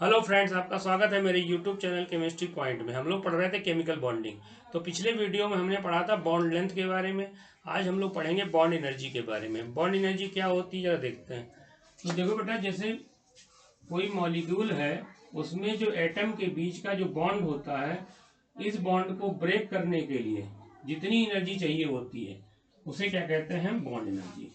Hello friends, आपका स्वागत है मेरे यूट्यूब चैनल केमिस्ट्री पॉइंट में। हम लोग पढ़ रहे थे केमिकल बॉन्डिंग। तो पिछले वीडियो में हमने पढ़ा था बॉन्ड लेंथ के बारे में। आज हम लोग पढ़ेंगे बॉन्ड एनर्जी के बारे में। बॉन्ड एनर्जी क्या होती है जरा देखते हैं। तो देखो बेटा, जैसे कोई मॉलिक्यूल है, उसमें जो एटम के बीच का जो बॉन्ड होता है, इस बॉन्ड को ब्रेक करने के लिए जितनी एनर्जी चाहिए होती है उसे क्या कहते हैं? Bond energy.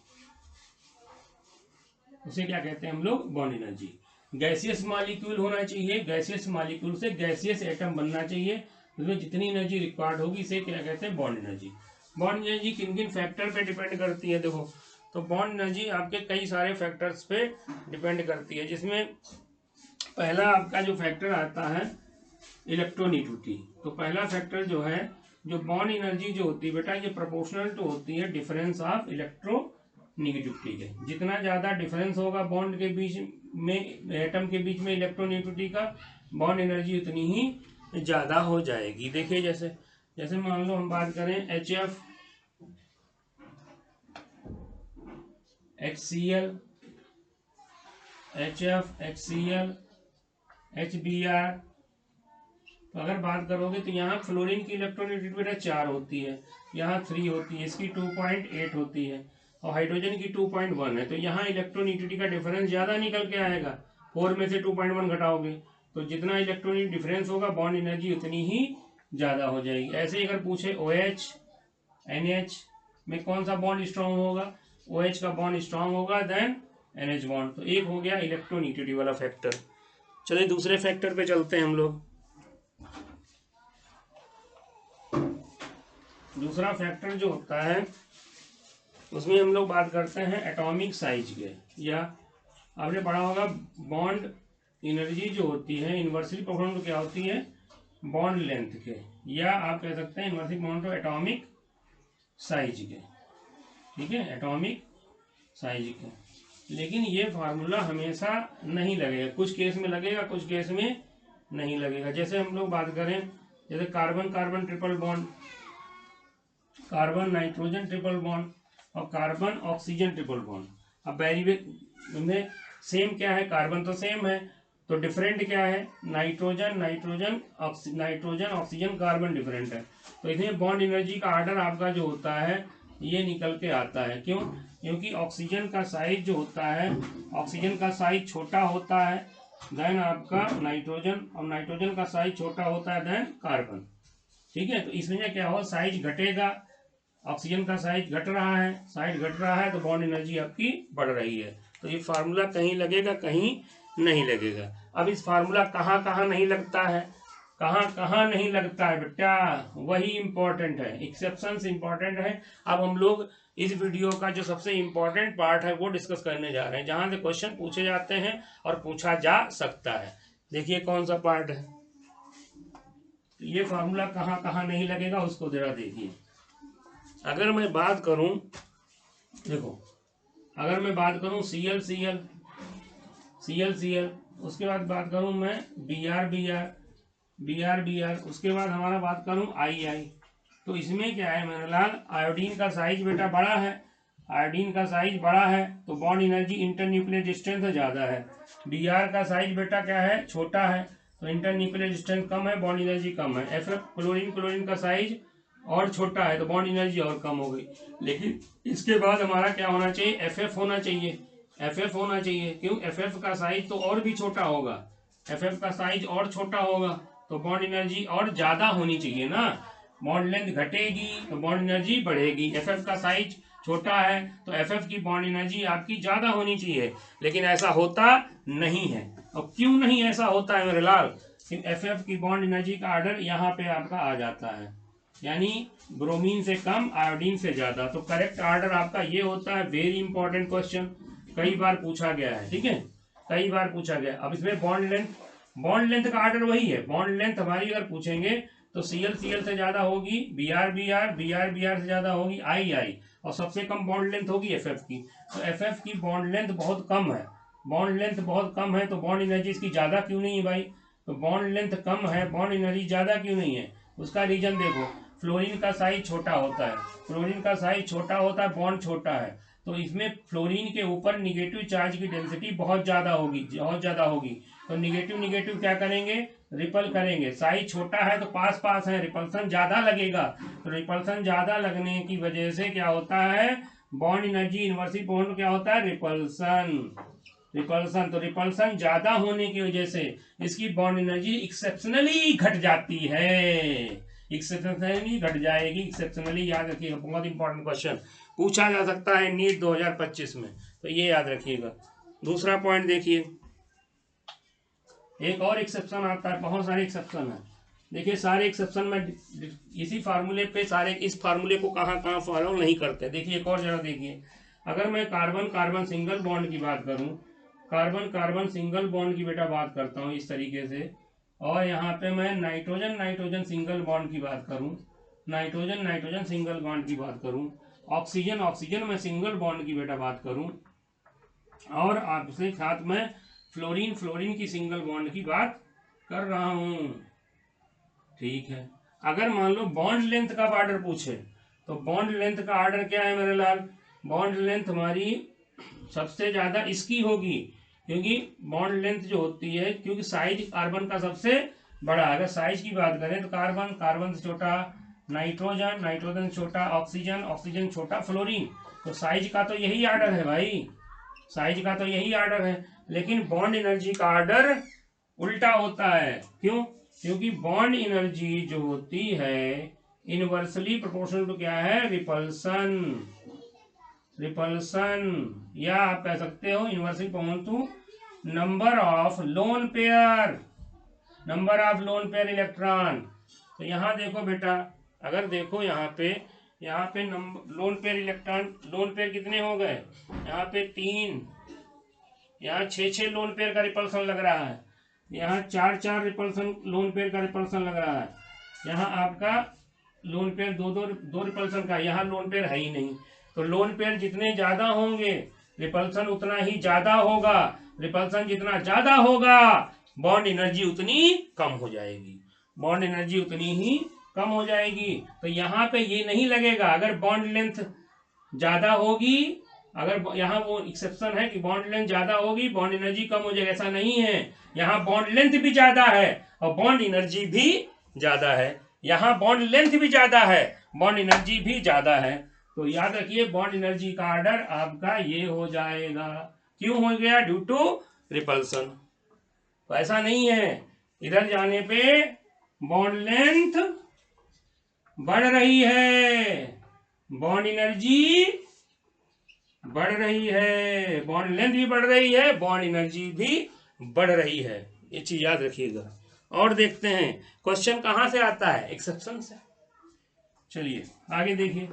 उसे क्या कहते हैं हम लोग? Bond energy. गैसियस मॉलिक्यूल होना चाहिए, गैसियस मॉलिक्यूल से गैसियस एटम बनना चाहिए, उसमें जितनी एनर्जी रिक्वायर्ड होगी इसे क्या कहते हैं? Bond energy. बॉन्ड एनर्जी किन किन फैक्टर पे डिपेंड करती है? देखो, तो बॉन्ड एनर्जी आपके कई सारे फैक्टर्स पे डिपेंड करती है, जिसमें पहला आपका जो फैक्टर आता है इलेक्ट्रोनिटिविटी। तो पहला फैक्टर जो है, जो बॉन्ड एनर्जी जो होती है बेटा, ये प्रोपोर्शनल टू होती है डिफरेंस ऑफ इलेक्ट्रोनिगेटिविटी के। जितना ज्यादा डिफरेंस होगा बॉन्ड के बीच में, एटम के बीच में इलेक्ट्रोनिगेटिविटी का, बॉन्ड एनर्जी उतनी ही ज्यादा हो जाएगी। देखिए, जैसे जैसे मान लो हम बात करें HF, HCl, HBr। तो अगर बात करोगे तो यहाँ फ्लोरीन की इलेक्ट्रोनिगेटिविटी बेटा 4 होती है, यहाँ 3 होती है, इसकी 2.8 होती है, और हाइड्रोजन की 2.1 है। तो यहाँ इलेक्ट्रोनिगेटिविटी का डिफरेंस ज़्यादा निकल के आएगा। 4 में से 2.1 घटाओगे तो जितना इलेक्ट्रोनिक डिफरेंस होगा बॉन्ड एनर्जी उतनी ही ज़्यादा हो जाएगी। ऐसे ही अगर पूछे OH, NH में कौन सा बॉन्ड स्ट्रांग होगा? OH का बॉन्ड स्ट्रांग होगा देन NH बॉन्ड। तो एक हो गया इलेक्ट्रोनिगेटिविटी वाला फैक्टर। चलिए दूसरे फैक्टर पे चलते हैं हम लोग। दूसरा फैक्टर जो होता है उसमें हम लोग बात करते हैं एटॉमिक साइज के, या आपने पढ़ा होगा बॉन्ड एनर्जी जो होती है इन्वर्सली प्रोपोर्शनल टू क्या होती है? बॉन्ड लेंथ के, या आप कह सकते हैं inversely proportional to atomic size के। ठीक है, एटॉमिक साइज के। लेकिन ये फार्मूला हमेशा नहीं लगेगा, कुछ केस में लगेगा, कुछ केस में नहीं लगेगा। जैसे हम लोग बात करें, जैसे carbon carbon triple bond, carbon nitrogen triple bond, और कार्बन ऑक्सीजन ट्रिपल बॉन्ड। अब में सेम क्या है? कार्बन तो सेम है, तो डिफरेंट क्या है? Nitrogen nitrogen nitrogen oxygen carbon different है। तो इसमें बॉन्ड एनर्जी का आर्डर आपका जो होता है ये निकल के आता है। क्यों? क्योंकि ऑक्सीजन का साइज जो होता है, ऑक्सीजन का साइज छोटा होता है देन आपका नाइट्रोजन, और नाइट्रोजन का साइज छोटा होता है देन कार्बन। ठीक है, तो इसमें क्या हो, साइज घटेगा, ऑक्सीजन का साइज घट रहा है, साइज घट रहा है तो बॉन्ड एनर्जी आपकी बढ़ रही है। तो ये फार्मूला कहीं लगेगा, कहीं नहीं लगेगा। अब इस फार्मूला कहाँ कहाँ नहीं लगता है, कहाँ कहाँ नहीं लगता है बेटा, वही इंपॉर्टेंट है, एक्सेप्शंस इंपॉर्टेंट है। अब हम लोग इस वीडियो का जो सबसे इंपॉर्टेंट पार्ट है वो डिस्कस करने जा रहे हैं, जहां से क्वेश्चन पूछे जाते हैं और पूछा जा सकता है। देखिए कौन सा पार्ट है। तो ये फार्मूला कहाँ कहाँ नहीं लगेगा उसको जरा देखिए। अगर मैं बात करूं, देखो, अगर मैं बात करूं Cl Cl Cl Cl, उसके बाद बात करूं मैं Br Br Br Br, उसके बाद हमारा बात करूं I, तो इसमें क्या है मेरे लाल, आयोडीन का साइज बेटा बड़ा है, आयोडीन का साइज बड़ा है तो बॉन्ड एनर्जी इंटरन्यूक्लियर डिस्टेंस ज़्यादा है। Br का साइज बेटा क्या है? छोटा है, तो इंटरन्यूक्लियर डिस्टेंस कम है, बॉन्ड एनर्जी कम है। Ff क्लोरीन का साइज और छोटा है तो बॉन्ड एनर्जी और कम हो गई। लेकिन इसके बाद हमारा क्या होना चाहिए? FF होना चाहिए, FF होना चाहिए। क्यों? FF का साइज तो और भी छोटा होगा, FF का साइज और छोटा होगा तो बॉन्ड एनर्जी और ज्यादा होनी चाहिए ना। बॉन्ड लेंथ घटेगी तो बॉन्ड एनर्जी बढ़ेगी। FF का साइज छोटा है तो FF की बॉन्ड एनर्जी आपकी ज्यादा होनी चाहिए, लेकिन ऐसा होता नहीं है। और क्यों नहीं ऐसा होता है मेरे लाल? FF की बॉन्ड एनर्जी का आर्डर यहाँ पे आपका आ जाता है, यानी ब्रोमीन से कम आयोडीन से ज्यादा। तो करेक्ट आर्डर आपका ये होता है। वेरी इंपॉर्टेंट क्वेश्चन, कई बार पूछा गया है। ठीक है, कई बार पूछा गया। अब इसमें बॉन्ड लेंथ का आर्डर वही है। बॉन्ड लेंथ हमारी अगर पूछेंगे तो Cl Cl से ज्यादा होगी, Br Br Br Br से ज्यादा होगी I, और सबसे कम बॉन्ड लेंथ होगी FF की। तो FF की बॉन्ड लेंथ बहुत कम है, बॉन्ड लेंथ बहुत कम है, तो बॉन्ड एनर्जी इसकी ज्यादा क्यों नहीं है भाई? तो बॉन्ड लेंथ कम है, बॉन्ड एनर्जी ज्यादा क्यों नहीं है? उसका रीजन देखो, फ्लोरीन का साइज छोटा होता है, फ्लोरीन का साइज छोटा होता है, बॉन्ड छोटा है, तो इसमें फ्लोरीन के ऊपर निगेटिव चार्ज की डेंसिटी बहुत ज़्यादा होगी, बहुत ज़्यादा होगी। तो निगेटिव निगेटिव क्या करेंगे, रिपल करेंगे। साइज छोटा है तो पास पास है, रिपल्सन ज़्यादा लगेगा। तो रिपल्सन ज़्यादा लगने की वजह से क्या होता है, बॉन्ड एनर्जी इनवर्सली प्रोपोर्शनल क्या होता है, रिपल्सन। रिपल्सन, तो रिपल्सन ज़्यादा होने की वजह से इसकी बॉन्ड एनर्जी एक्सेप्शनली घट जाती है, एक्सेप्शनली घट जाएगी। एक्सेप्शनली याद रखिएगा, बहुत इंपॉर्टेंट क्वेश्चन पूछा जा सकता है नीट 2025 में, तो ये याद रखिएगा। दूसरा पॉइंट देखिए, एक और एक्सेप्शन आता है, बहुत सारे एक्सेप्शन है। देखिए सारे एक्सेप्शन में इसी फार्मूले पे सारे, इस फार्मूले को कहाँ कहाँ फॉलो नहीं करते। देखिए एक और जरा देखिए, अगर मैं कार्बन कार्बन सिंगल बॉन्ड की बात करूं, कार्बन कार्बन सिंगल बॉन्ड की बेटा बात करता हूं इस तरीके से, और यहाँ पे मैं नाइट्रोजन नाइट्रोजन सिंगल बॉन्ड की बात करूं, नाइट्रोजन नाइट्रोजन सिंगल बॉन्ड की बात करूं, ऑक्सीजन ऑक्सीजन में सिंगल बॉन्ड की बेटा बात करूं, और आपसे साथ में फ्लोरीन फ्लोरीन की सिंगल बॉन्ड की बात कर रहा हूं। ठीक है, अगर मान लो बॉन्ड लेंथ का ऑर्डर पूछे, तो बॉन्ड लेंथ का ऑर्डर क्या है मेरे लाल, बॉन्ड लेंथ हमारी सबसे ज्यादा इसकी होगी, क्योंकि बॉन्ड लेंथ जो होती है, क्योंकि साइज कार्बन का सबसे बड़ा, अगर साइज की बात करें तो कार्बन कार्बन से छोटा, नाइट्रोजन नाइट्रोजन छोटा, ऑक्सीजन ऑक्सीजन छोटा, फ्लोरीन। तो साइज का तो यही ऑर्डर है भाई, साइज का तो यही ऑर्डर है। लेकिन बॉन्ड एनर्जी का ऑर्डर उल्टा होता है, क्यों, क्योंकि बॉन्ड एनर्जी जो होती है इनवर्सली प्रोपोर्शनल टू क्या है, रिपल्सन। रिपल्सन, या आप कह सकते हो inversely proportional to number of lone pair, number of lone pair electron. तो यहाँ देखो बेटा, अगर देखो यहाँ पे lone pair electron, lone pair कितने हो गए, यहाँ पे 3, यहाँ 6 लोन पेयर का रिपल्सन लग रहा है, यहाँ 4 रिपल्सन लोन पेयर का रिपल्सन लग रहा है, यहाँ आपका लोन पेयर दो रिपल्सन का, यहाँ लोन पेयर है ही नहीं। तो लोन पेयर जितने ज्यादा होंगे रिपल्सन उतना ही ज्यादा होगा, रिपल्सन जितना ज्यादा होगा बॉन्ड एनर्जी उतनी कम हो जाएगी, बॉन्ड एनर्जी उतनी ही कम हो जाएगी। तो यहाँ पे ये नहीं लगेगा, अगर बॉन्ड लेंथ ज्यादा होगी, अगर यहाँ वो एक्सेप्शन है कि बॉन्ड लेंथ ज्यादा होगी बॉन्ड एनर्जी कम हो जाएगी, ऐसा नहीं है। यहाँ बॉन्ड लेंथ भी ज्यादा है और बॉन्ड एनर्जी भी ज्यादा है, यहाँ बॉन्ड लेंथ भी ज्यादा है बॉन्ड एनर्जी भी ज्यादा है। तो याद रखिए बॉन्ड एनर्जी का ऑर्डर आपका ये हो जाएगा। क्यों हो गया, ड्यू टू रिपल्सन। तो ऐसा नहीं है, इधर जाने पे बॉन्ड लेंथ बढ़ रही है, बॉन्ड एनर्जी बढ़ रही है, बॉन्ड लेंथ भी बढ़ रही है, बॉन्ड एनर्जी भी बढ़ रही है, ये चीज याद रखिएगा। और देखते हैं क्वेश्चन कहां से आता है, एक्सेप्शन से। चलिए आगे देखिए,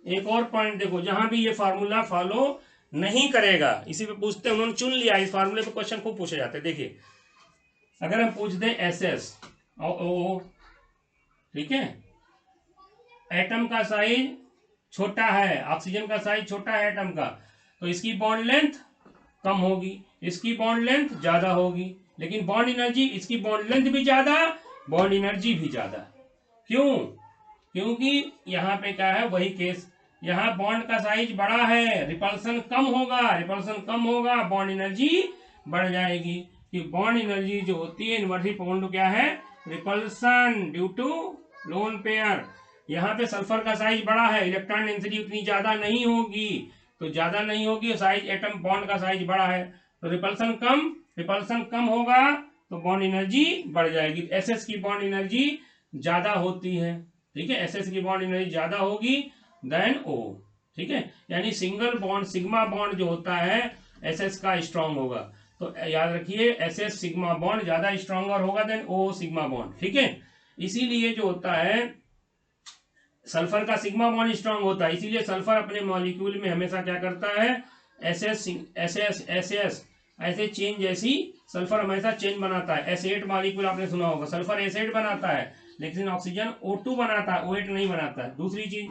एक और पॉइंट देखो, जहां भी ये फार्मूला फॉलो नहीं करेगा, इसी पे पूछते हैं, उन्होंने चुन लिया, इस फार्मूले पे क्वेश्चन खूब पूछे जाते हैं। देखिए अगर हम पूछ दें एसएस और ओ, ठीक है, एटम का साइज छोटा है, ऑक्सीजन का साइज छोटा है एटम का, तो इसकी बॉन्ड लेंथ कम होगी, इसकी बॉन्ड लेंथ ज्यादा होगी, लेकिन बॉन्ड एनर्जी, इसकी बॉन्ड लेंथ भी ज्यादा, बॉन्ड एनर्जी भी ज्यादा। क्यों, क्योंकि यहाँ पे क्या है, वही केस, यहाँ बॉन्ड का साइज बड़ा है, रिपल्सन कम होगा, रिपल्सन कम होगा, बॉन्ड एनर्जी बढ़ जाएगी। कि बॉन्ड एनर्जी जो होती है इनवर्सली प्रोपोर्शनल टू क्या है, repulsion due to lone pair. यहाँ पे सल्फर का साइज बड़ा है, इलेक्ट्रॉन डेंसिटी उतनी ज्यादा नहीं होगी, तो ज्यादा नहीं होगी, साइज एटम बॉन्ड का साइज बड़ा है, तो रिपल्सन कम होगा तो बॉन्ड एनर्जी बढ़ जाएगी। एसएस की बॉन्ड एनर्जी ज्यादा होती है, ठीक है, एसएस की बॉन्ड एनर्जी ज्यादा होगी देन ओ, ठीक है, यानी सिंगल बॉन्ड सिग्मा बॉन्ड जो होता है एसएस का स्ट्रांग होगा। तो याद रखिए एसएस सिग्मा बॉन्ड ज्यादा स्ट्रांगर होगा देन ओ सिग्मा बॉन्ड, ठीक है। इसीलिए जो होता है सल्फर का सिग्मा बॉन्ड स्ट्रांग होता है, इसीलिए सल्फर अपने मॉलिक्यूल में हमेशा क्या करता है, एसएस एसएस एसएस ऐसे चेन जैसी सल्फर हमेशा चेन बनाता है। एस8 मॉलिक्यूल आपने सुना होगा, सल्फर एस8 बनाता है, लेकिन ऑक्सीजन O2 बनाता है, O8 नहीं बनाता है। दूसरी चीज,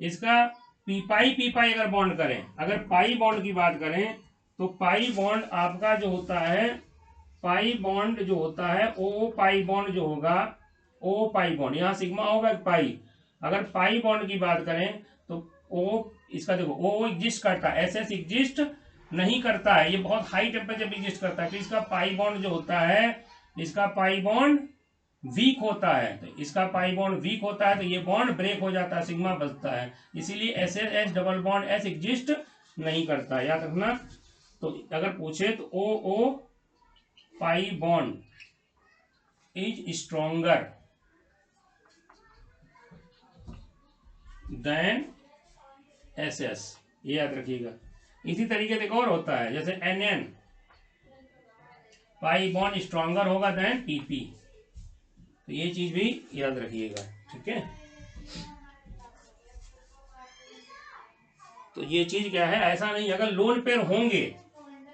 इसका पी पाई अगर बॉन्ड करें, अगर पाई बॉन्ड की बात करें तो पाई बॉन्ड आपका जो होता है, पाई बॉन्ड जो होता है, ओ पाई बॉन्ड जो होगा, ओ पाई बॉन्ड, यहाँ सिग्मा होगा पाई। अगर पाई बॉन्ड की बात करें तो ओ, इसका देखो ओ एग्जिस्ट करता है, एस एस एग्जिस्ट नहीं करता है, ये बहुत हाई टेम्परेचर पे एग्जिस्ट करता है। तो इसका पाई बॉन्ड जो होता है, इसका पाई बॉन्ड वीक होता है, तो इसका पाई बॉन्ड वीक होता है, तो ये बॉन्ड ब्रेक हो जाता है, सिग्मा बचता है। इसीलिए S S S double bond S exist नहीं करता, याद रखना। तो अगर पूछे तो O O pi bond is stronger than S S, ये याद रखिएगा। इसी तरीके से एक और होता है, जैसे N N pi bond stronger होगा देन पीपी, तो ये चीज भी याद रखिएगा, ठीक है। तो ये चीज क्या है, ऐसा नहीं, अगर लोन पेयर होंगे,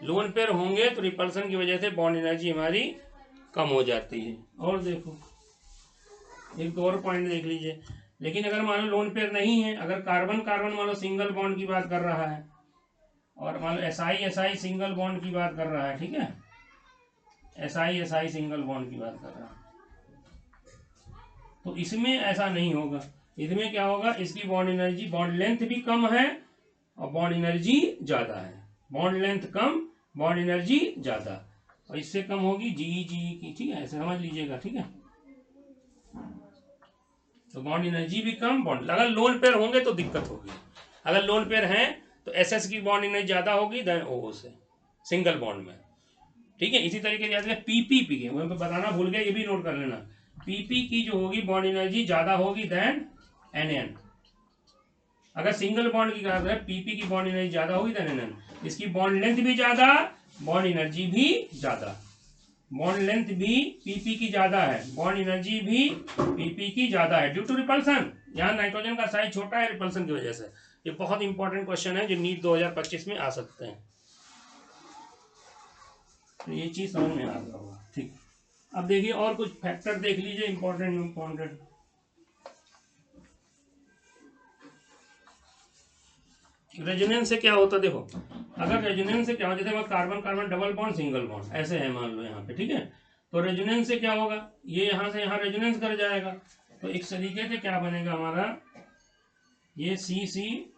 लोन पेयर होंगे तो रिपल्सन की वजह से बॉन्ड एनर्जी हमारी कम हो जाती है। और देखो एक दो और पॉइंट देख लीजिए, लेकिन अगर मान लो लोन पेयर नहीं है, अगर कार्बन कार्बन मान लो सिंगल बॉन्ड की बात कर रहा है, और मान लो एस आई सिंगल बॉन्ड की बात कर रहा है, ठीक है, एस आई सिंगल बॉन्ड की बात कर रहा है, तो इसमें ऐसा नहीं होगा। इसमें क्या होगा, इसकी बॉन्ड एनर्जी, बॉन्ड लेंथ भी कम है और बॉन्ड एनर्जी ज्यादा है। बॉन्ड लेंथ कम, बॉन्ड एनर्जी ज्यादा, और इससे कम होगी जी की, ठीक है, ऐसे समझ लीजिएगा, ठीक है। तो बॉन्ड एनर्जी भी कम, बॉन्ड, अगर लोन पेयर होंगे तो दिक्कत होगी। अगर लोन पेयर हैं तो एस एस की बॉन्ड एनर्जी ज्यादा होगी देन ओ से सिंगल बॉन्ड में, ठीक है। इसी तरीके से याद रखें पीपी के, मैं बताना भूल गया, ये भी नोट कर लेना। पीपी की जो होगी बॉन्ड एनर्जी ज्यादा होगी देन एनएन। अगर सिंगल बॉन्ड की बात करें, पीपी की बॉन्ड एनर्जी ज्यादा होगी देन एनएन। इसकी बॉन्ड लेंथ भी ज्यादा, बॉन्ड एनर्जी भी ज्यादा। बॉन्ड लेंथ भी पीपी की ज्यादा है, बॉन्ड एनर्जी भी पीपी की ज्यादा है, ड्यू टू रिपल्सन। यहाँ नाइट्रोजन का साइज छोटा है रिपल्सन की वजह से। ये बहुत इंपॉर्टेंट क्वेश्चन है जो नीट 2025 में आ सकते हैं, तो ये चीज समझ में आ गया होगा, ठीक। अब देखिए और कुछ फैक्टर देख लीजिए इंपॉर्टेंट। रेजोनेंस से क्या होता है, देखो अगर रेजोनेंस से क्या हो, जैसे carbon carbon double bond single bond ऐसे है मान लो यहाँ पे, ठीक है। तो रेजोनेंस से क्या होगा, ये यहाँ से यहाँ रेजोनेंस कर जाएगा, तो एक तरीके से क्या बनेगा हमारा, ये सी सी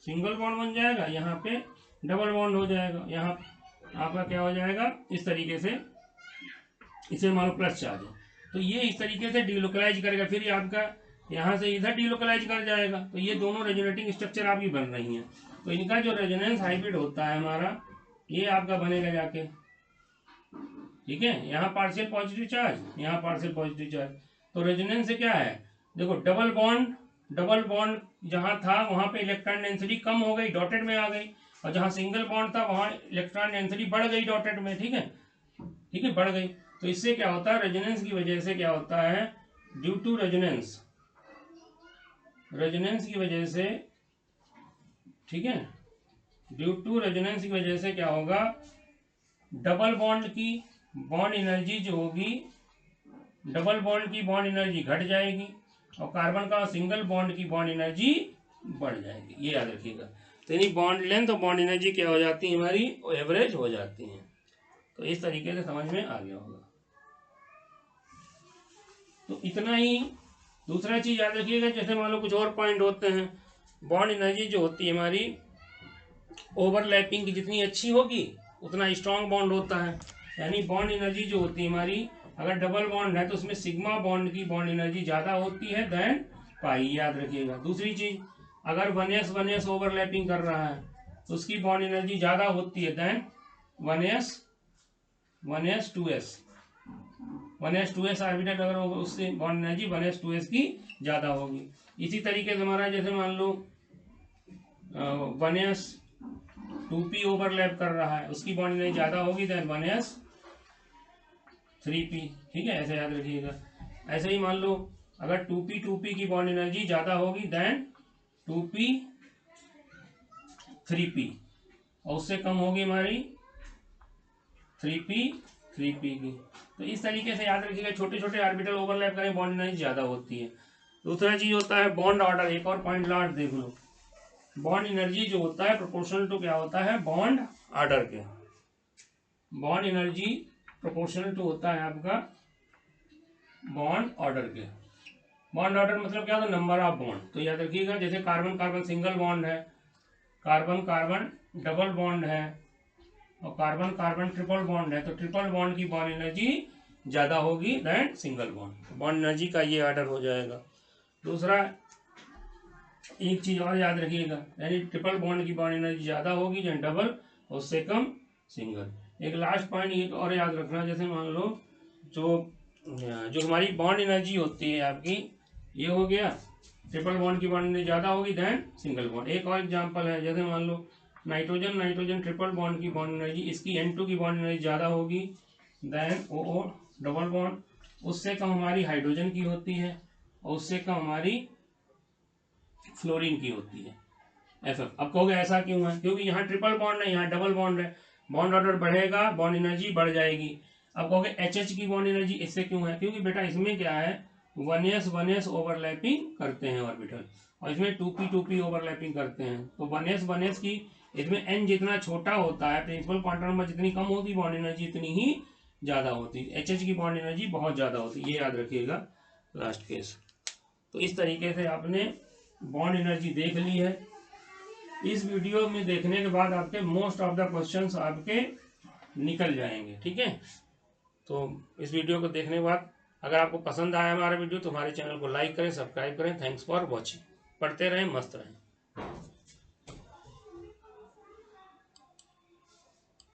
सिंगल बॉन्ड बन जाएगा, यहाँ पे डबल बॉन्ड हो जाएगा, यहाँ आपका क्या हो जाएगा इस तरीके से, इसे मान लो प्लस चार्ज है, तो ये इस तरीके से डिलोकलाइज करेगा, फिर ये आपका यहाँ से इधर डिलोकलाइज कर जाएगा, तो ये दोनों रेजोनेटिंग स्ट्रक्चर आपकी बन रही हैं। तो इनका जो रेजोनेंस हाइब्रिड होता है हमारा, ये आपका बनेगा जाके, ठीक है, यहाँ पार्शियल पॉजिटिव चार्ज, यहाँ पार्शियल पॉजिटिव चार्ज। तो रेजोनेंस से क्या है, देखो डबल बॉन्ड जहाँ था वहाँ पे इलेक्ट्रॉन डेंसिटी कम हो गई, डॉटेड में आ गई, और जहाँ सिंगल बॉन्ड था वहाँ इलेक्ट्रॉन डेंसिटी बढ़ गई डॉटेड में, ठीक है, बढ़ गई। तो इससे क्या होता है, रेजोनेंस की वजह से क्या होता है, ड्यू टू रेजोनेंस की वजह से, ठीक है, ड्यू टू रेजोनेंस की वजह से क्या होगा, डबल बॉन्ड की बॉन्ड एनर्जी जो होगी, डबल बॉन्ड की बॉन्ड एनर्जी घट जाएगी, और कार्बन का सिंगल बॉन्ड की बॉन्ड एनर्जी बढ़ जाएगी, ये याद रखिएगा। तो यानी बॉन्ड लेंथ और बॉन्ड एनर्जी क्या हो जाती है हमारी, एवरेज हो जाती हैं। तो इस तरीके से समझ में आ गया होगा। तो इतना ही। दूसरा चीज याद रखिएगा, जैसे मान लो कुछ और पॉइंट होते हैं, बॉन्ड एनर्जी जो होती है हमारी ओवरलैपिंग की जितनी अच्छी होगी उतना स्ट्रॉन्ग बॉन्ड होता है। यानी बॉन्ड एनर्जी जो होती है हमारी, अगर डबल बॉन्ड है तो उसमें सिग्मा बॉन्ड की बॉन्ड एनर्जी ज्यादा होती है देन पाई, याद रखिएगा। दूसरी चीज, अगर 1s ओवरलैपिंग कर रहा है तो उसकी बॉन्ड एनर्जी ज्यादा होती है देन 1s 2s ऑर्बिटल अगर होगा उससे बॉन्ड एनर्जी 1s 2s की ज्यादा होगी। इसी तरीके से हमारा जैसे मान लो 1s 2p ओवरलैप कर रहा है, उसकी बॉन्ड एनर्जी ज्यादा होगी देन 1s 3p, ठीक है, ऐसे याद रखिएगा। ऐसे ही मान लो अगर 2p की बॉन्ड एनर्जी ज्यादा होगी देन 2p 3p, और उससे कम होगी हमारी 3p की। तो इस तरीके से याद रखिएगा, छोटे छोटे ऑर्बिटल ओवरलैप करें बॉन्ड एनर्जी ज्यादा होती है। दूसरा चीज होता है बॉन्ड ऑर्डर, एक और पॉइंट लास्ट देख लो, बॉन्ड एनर्जी जो होता है प्रोपोर्शनल टू क्या होता है, बॉन्ड ऑर्डर के। बॉन्ड एनर्जी प्रोपोर्शनल टू होता है आपका बॉन्ड ऑर्डर के। बॉन्ड ऑर्डर मतलब क्या होता है, नंबर ऑफ बॉन्ड। तो याद रखिएगा, जैसे कार्बन कार्बन सिंगल बॉन्ड है, कार्बन कार्बन डबल बॉन्ड है, और कार्बन कार्बन ट्रिपल बॉन्ड है, तो ट्रिपल बॉन्ड की बॉन्ड एनर्जी ज़्यादा होगी than single bond. Bond energy का ये ऑर्डर हो जाएगा। दूसरा एक चीज़ और याद रखिएगा, यानी ट्रिपल बॉन्ड की बॉन्ड एनर्जी ज़्यादा होगी जैसे डबल, उससे कम सिंगल। एक लास्ट पॉइंट ये और याद रखना, जैसे मान लो जो हमारी बॉन्ड एनर्जी होती है आपकी, ये हो गया ट्रिपल बॉन्ड की बॉन्ड एनर्जी ज़्यादा होगी दैन सिंगल बॉन्ड। एक और एग्जांपल है, जैसे मान लो नाइट्रोजन नाइट्रोजन ट्रिपल बॉन्ड की बॉन्ड एनर्जी, इसकी N2 की बॉन्ड एनर्जी ज़्यादा होगी दैन OO डबल बॉन्ड, उससे कम हमारी हाइड्रोजन की होती है, और उससे कम हमारी फ्लोरीन की होती है FF। अब कहोगे ऐसा क्यों है, क्योंकि यहाँ ट्रिपल बॉन्ड है, यहाँ डबल बॉन्ड है, बॉन्ड ऑर्डर बढ़ेगा, बॉन्ड एनर्जी बढ़ जाएगी। अब कहोगे HH की बॉन्ड एनर्जी इससे क्यों है, क्योंकि बेटा इसमें क्या है, 1s ओवरलैपिंग करते हैं ऑर्बिटल, और इसमें 2p ओवरलैपिंग करते हैं। तो 1s की इसमें n जितना छोटा होता है, प्रिंसिपल क्वांटम नंबर जितनी कम होगी बॉन्ड एनर्जी इतनी ही ज़्यादा होती है। HH की बॉन्ड एनर्जी बहुत ज़्यादा होती है, ये याद रखिएगा लास्ट केस। तो इस तरीके से आपने बॉन्ड एनर्जी देख ली है। इस वीडियो में देखने के बाद आपके मोस्ट ऑफ द क्वेश्चंस आपके निकल जाएंगे, ठीक है। तो इस वीडियो को देखने के बाद अगर आपको पसंद आया हमारा वीडियो तो हमारे चैनल को लाइक करें, सब्सक्राइब करें। Thanks for watching. पढ़ते रहें, मस्त रहें।